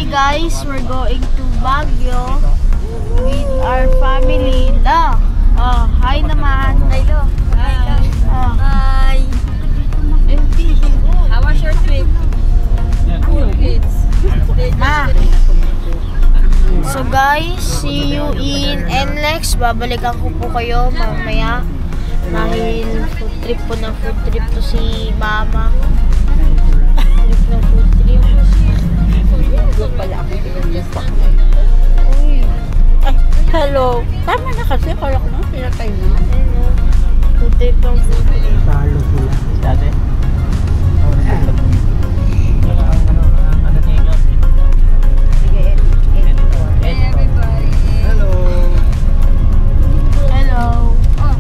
Hi guys, we're going to Baguio with our family. La. Oh, hi naman. Hello. Hi. Oh. Hi. How was your trip? Cool kids. So guys, see you in NLEX. Babalikan ko po kayo mamaya. Dahil food trip to si Mama. Trip na food trip. Doon pala ako pinag-jack. Uy. Ay, hello. Tama na kasi. Kala ko na. Pinatay na. Ano? Food trip ang food trip. Talo sila. Dati? Hey everybody. Hello. Hello. Oh,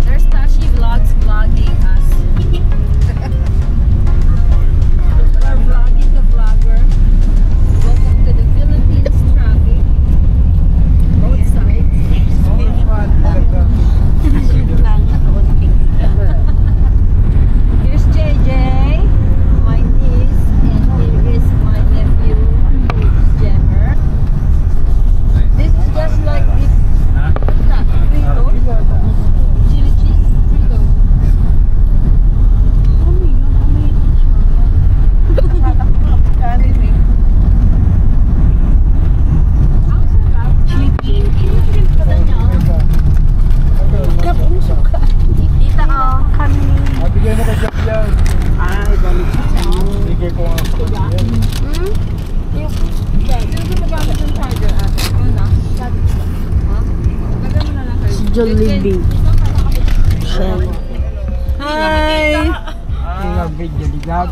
there's Tashi Vlogs vlogging us. We're vlogging the vlogger. Welcome to the Philippines traffic. Both sides. Here's JJ, my niece, and here is my nephew, Jemmer. This is just like this. What's that? Frito? Chili cheese? Frito. Ano yun? Ang sarap. Chicken. Tita, oh, kami. Bigay mo kay Jack yan. Ay, balik sa inyo. Bigay ko nga sa kanya yan. Sino gumagamit yung charger ate? Ano na? Ha? Lagyan mo na lang kayo. Si Jollibee. Hi! Yung nag-video di Gab.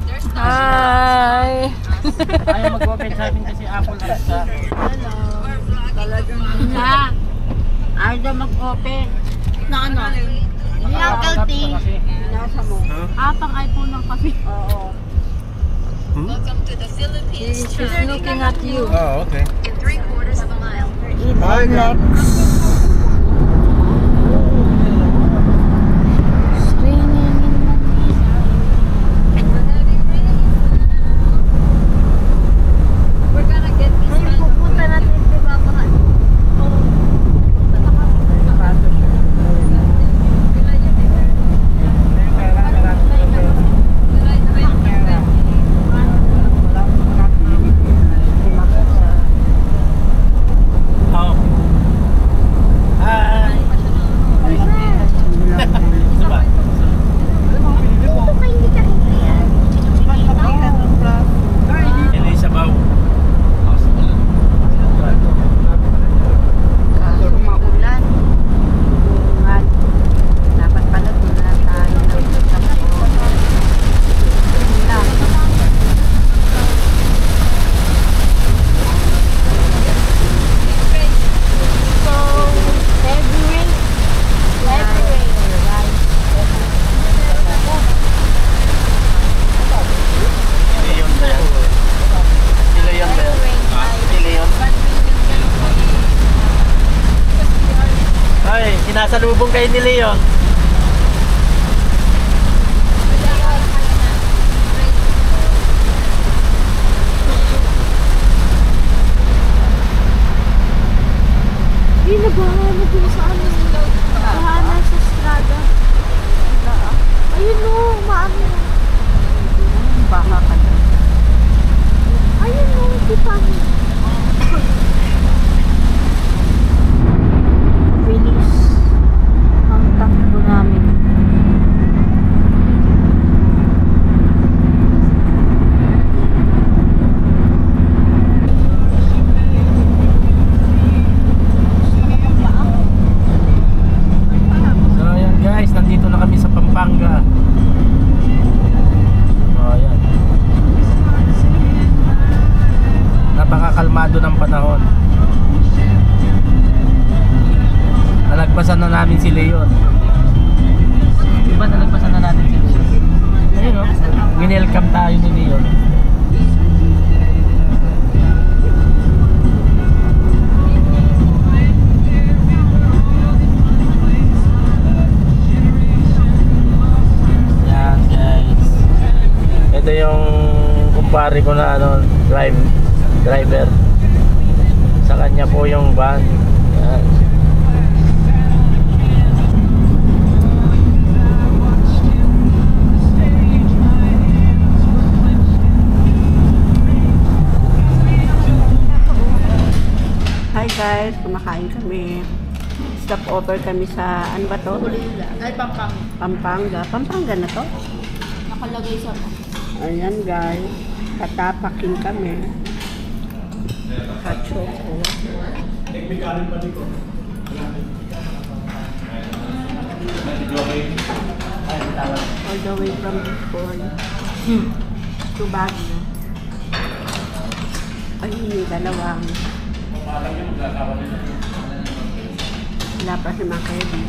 There's Hi. Ayaw mag-open sa amin kasi Apple Alexa. Hello. talagang Ayaw daw mag-open. Na ano? Ni Uncle T. nasa mo. Pang iPhone ng kape. Oo. Welcome to the Philippines. She's looking at you. Oh, okay. In 3/4 of a mile. In Hi, NLEX. It's raining in Manila. We're gonna get this Ay, pupunta natin kay Babahan. Oh. Hi. Diba? Ini sabaw. Kaso maulan. Bungan. Dapat pala doon lang tayo ng transport. Lang. So, heavy rain. Heavy rain. Leon ba yan? Si Leon ba yan? Si Leon? Ay, sinasalubong kayo ni Leon. Hindi naghahanap yung sa ano. Naghahanap sa strada. Ayun o, maano. Baka ka na. Ayun o, di pa. Bilis ang takbo namin. So ayan guys, nandito na kami sa Pampanga. Oh, ayan. Napakakalmado ng panahon. Nalagpasan na namin si Leon. Diba nalagpasan na natin si Leon? Ayun o, winelcome tayo ni Leon. Yan guys. Ito yung kumpare ko na ano, drive driver. Sa kanya po yung van. Yan. Hi guys, kumakain kami. Stop over kami sa, ano ba to? Ay, Pampanga. Pampanga. Pampanga na to? Nakalagay sa Ayan guys, tatapakin kami. Kachoko. All the way from Bicol to Baguio. Ayun yung dalawang. Wala pa si mga Kevin.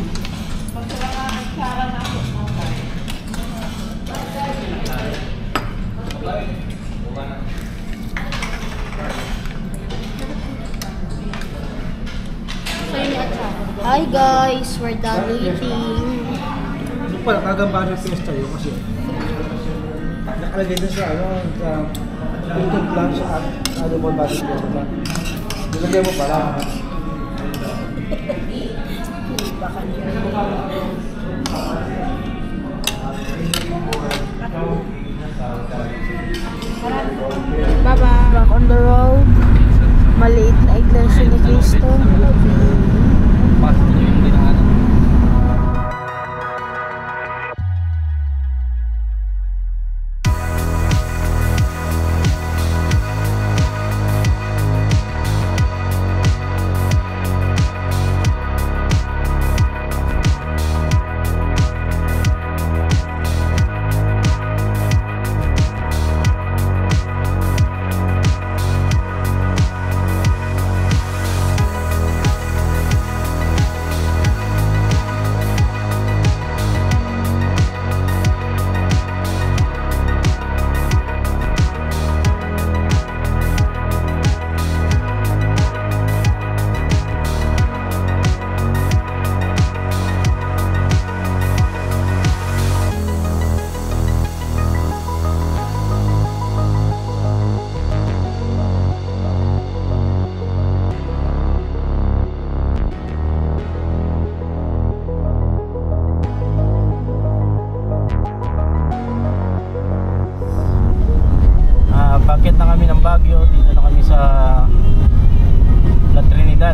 Hi guys, we're done eating. Ito pala, kagambaan ng fiesta yun kasi nakalagay din sa printed plan sa animal body fiesta. Nilagay mo pala. Bye-bye. Back on the road. Maliit na iglesia ni Cristo. Bakit na kami ng Baguio, dito na kami sa La Trinidad.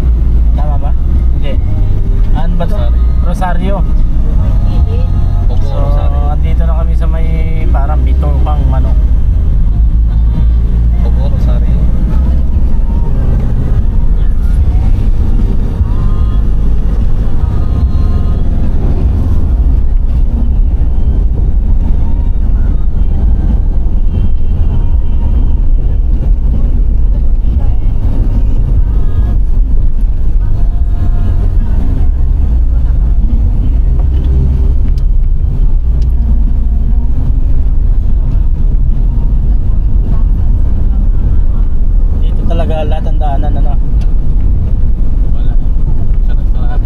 Tama ba? Hindi. Ano ba to? Rosario. So, andito na kami sa may parang bitong pang manok. Rosario. Lahat ang daanan na wala sarap.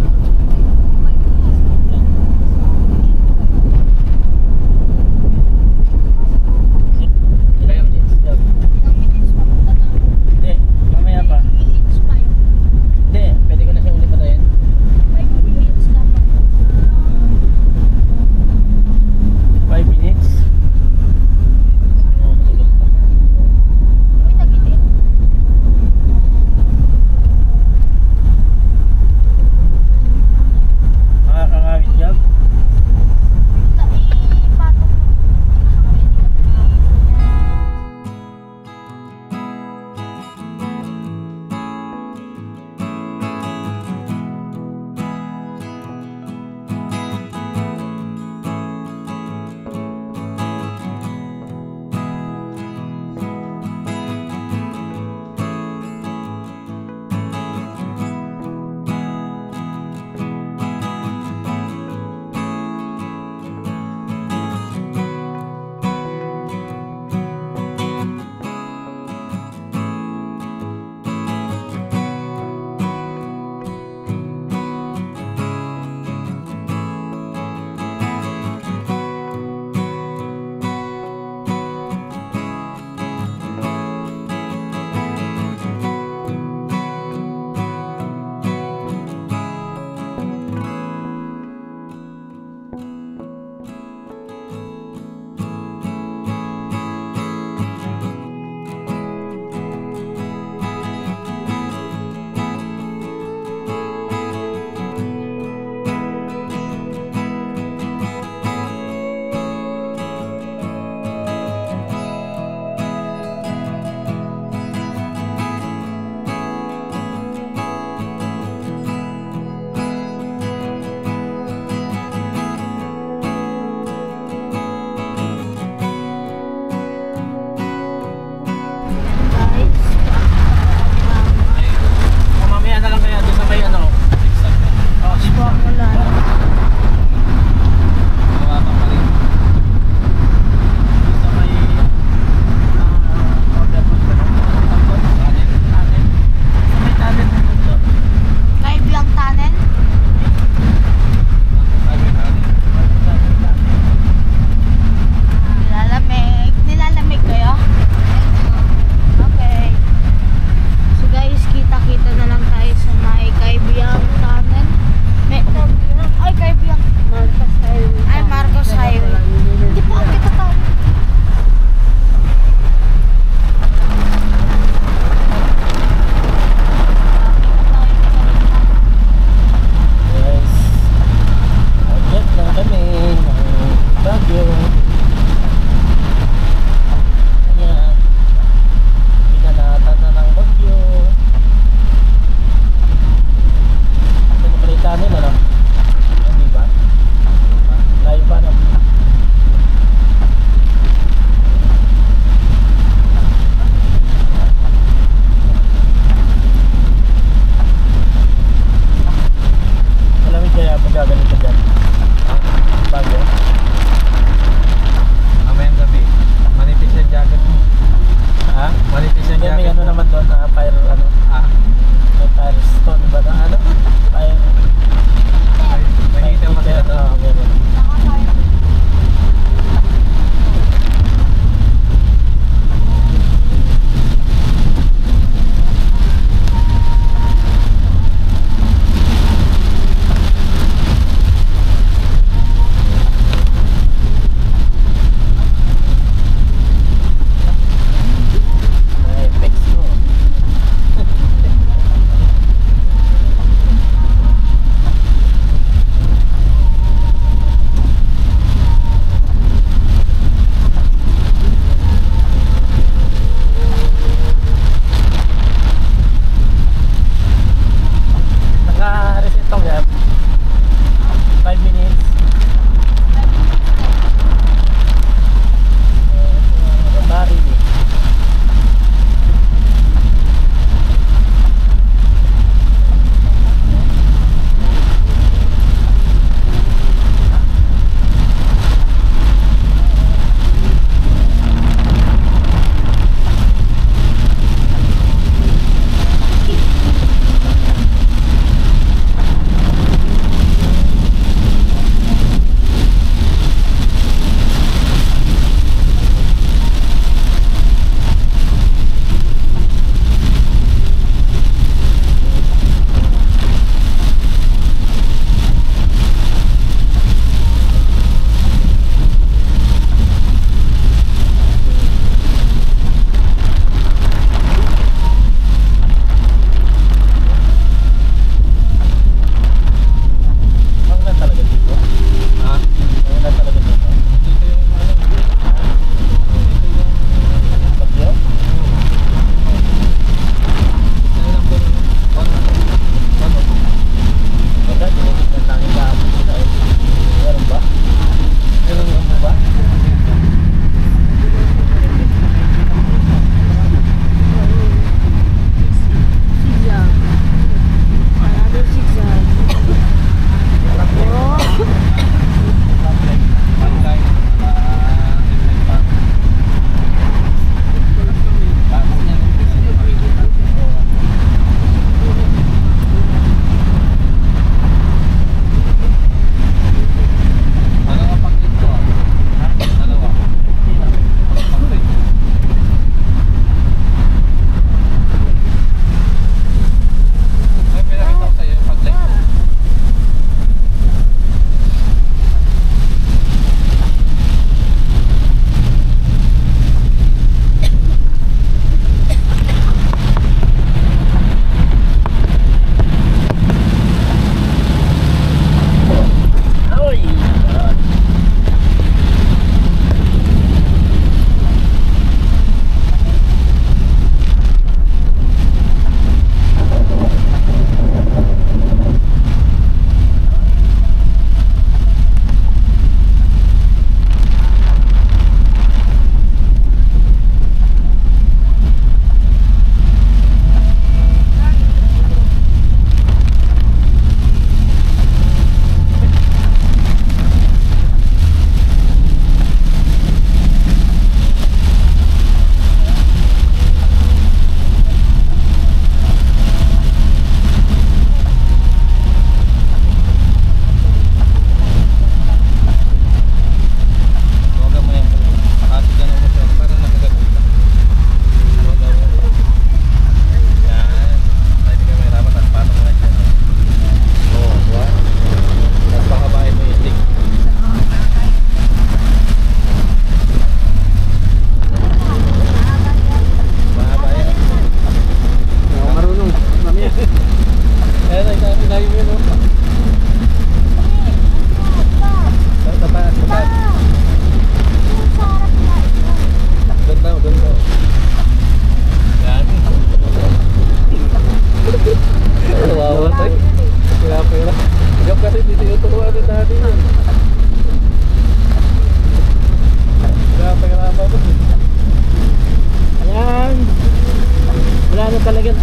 Hindi, mamaya pa. Hindi, pwede ko na siya ulit patayin. 5 minutes.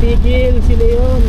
Pigil si Leon.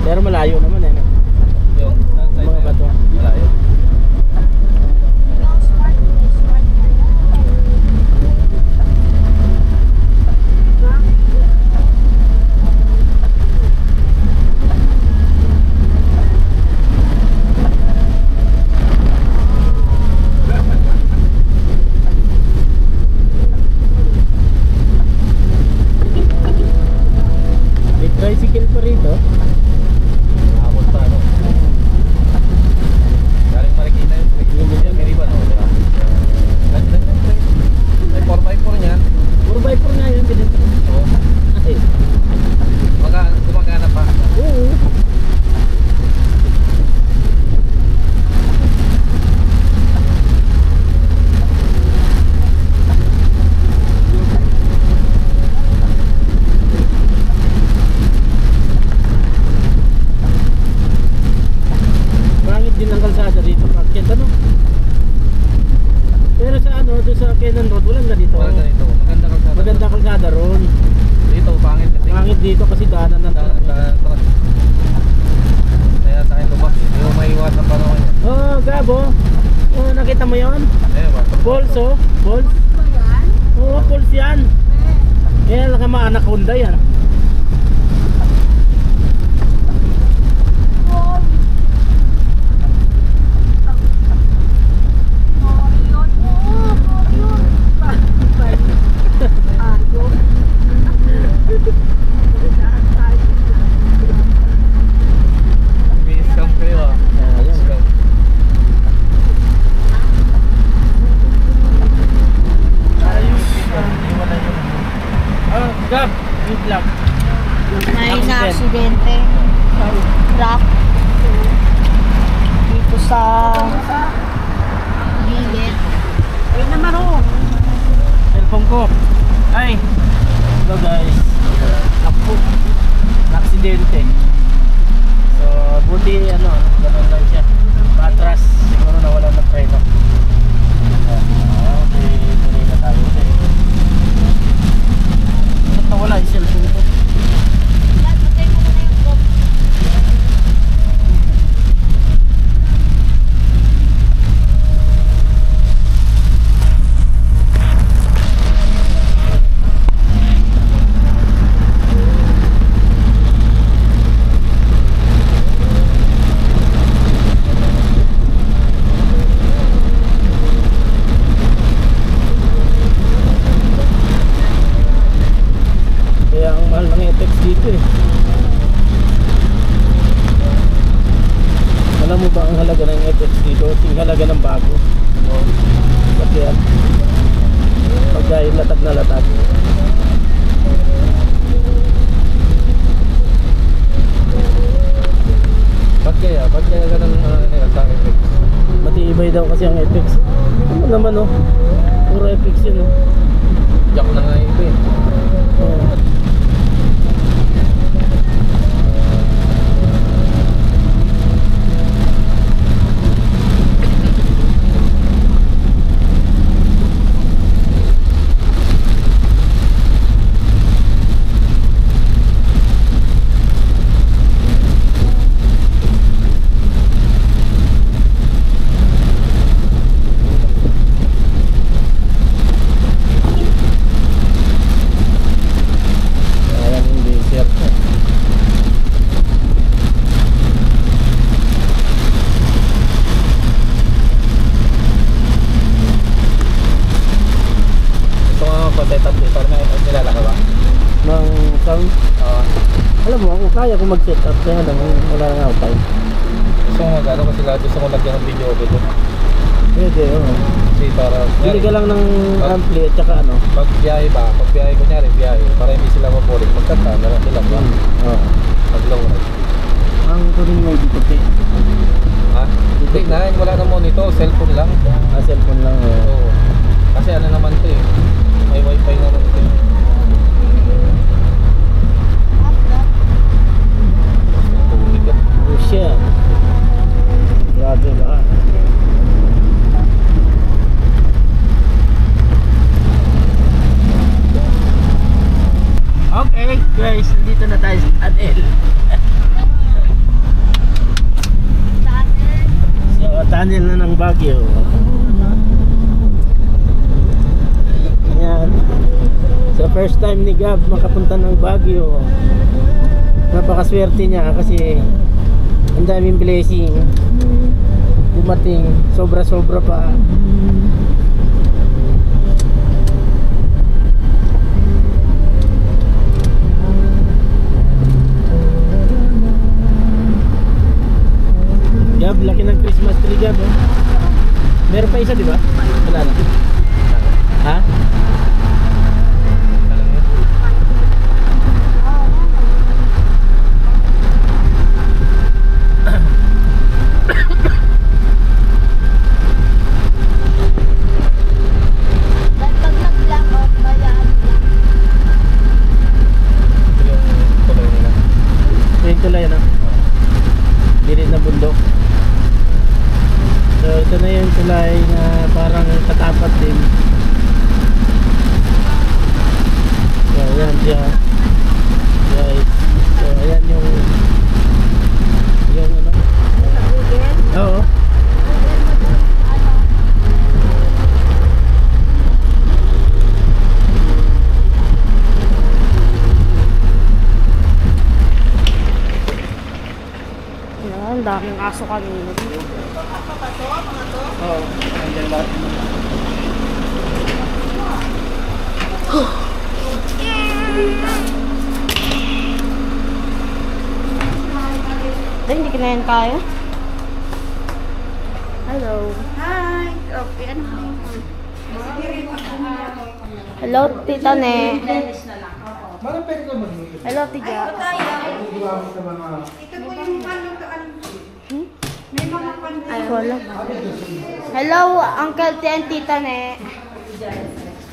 Pero malayo naman eh. Yung Mga bato. malayo. May tricycle pa rito. Abot pa ano. Galing Marikina yung Marikina. Meriban o. May 4x4 niyan. 4x4 nga yun. Oo. Ay. Gumagana pa. Oo. Pangit din ang kalsada dito, Market, ano? Pero sa ano, doon sa Kenan Road, walang ganito. Wala ganito. Maganda kalsada. Maganda kalsada ron. Dito pangit kasi. Pangit dito kasi daanan ng truck. Kaya sa akin lumak. Hindi mo maiwasan pa naman yan. Oh, Gabo. Oh, nakita mo yon? Ba? Balls, oh. Balls. Oo, balls yan. Yan, nakama-anak Honda yan. May-scam kayo ah. Scam. Ayos. Iwalay yun. Oh, Gab. Good luck. May Accident. na-aksidente. Truck. Dito sa gilid. Ay naman oh. Cellphone ko. Ay. Hello guys. Ako. Aksidente. So, buti ano, ganun lang siya. Patras. Siguro nawala ng preno. Okay, tuloy na tayo. Ba't nawala yung cellphone ko? Matay mo na yung GoPro. Kaya ang mahal ng FX dito eh. Alam mo ba ang halaga ng FX dito? Ting halaga ng bago. Ba't yan? Pagkain latag na latag. Ba't kaya ganun nila sa akin? Matibay daw kasi ang FX. Ano naman oh? Puro FX yun oh. Jack na nga iba eh. Oh. Ayan hindi sir. Ito nga mag-set up dito. Nilalaka ba? Ng sound. Oo. Alam mo, ako kaya ko mag-set up kaya lang wala nga ako time. Gusto ko mag-ano kasi gusto ko lagyan ng video dito. Pwede, oo. Kasi para Bili ka lang ng ampli at saka ano. pag biyahe kunyari biyahe, para hindi sila maboring, magkanta na lang sila ba? Oo. Pag low ride. Kunin mo dito pe. Ha? Hindi na, wala na monitor, cellphone lang. Cellphone lang. Oo. Kasi ano naman to eh. May wifi naman to eh. Tubig ah. Oh shit. Grabe ba? Okay guys, nandito na tayo sa Adel. So, tunnel na ng Baguio. Ayan. So, first time ni Gab makapunta ng Baguio. Napakaswerte niya kasi ang daming blessing dumating, sobra-sobra pa. Gab, laki ng Christmas tree Gab oh. Meron pa isa di ba? Wala na. Ha? Yung tulay na. Gilid na bundok. So ito na yung tulay na parang katapat din. So ayan siya. Guys. So ayan yung ano. Oo. Ang daming aso kanina. Oo. Nandiyan lahat. Ay, hindi ka na yan kaya. Hello. Hi! Okay, ano? Hello, Tita Ne. Parang pwede ka mag-mute. Hello, Tiga. Gumamit ka mga... Ito po yung may mga Ay, wala. Hello, Uncle T and Tita Ne.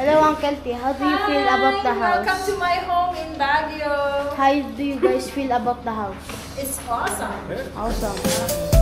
Hello, Uncle T. How do you feel about the house? Welcome to my home in Baguio. How do you guys feel about the house? It's awesome. Awesome.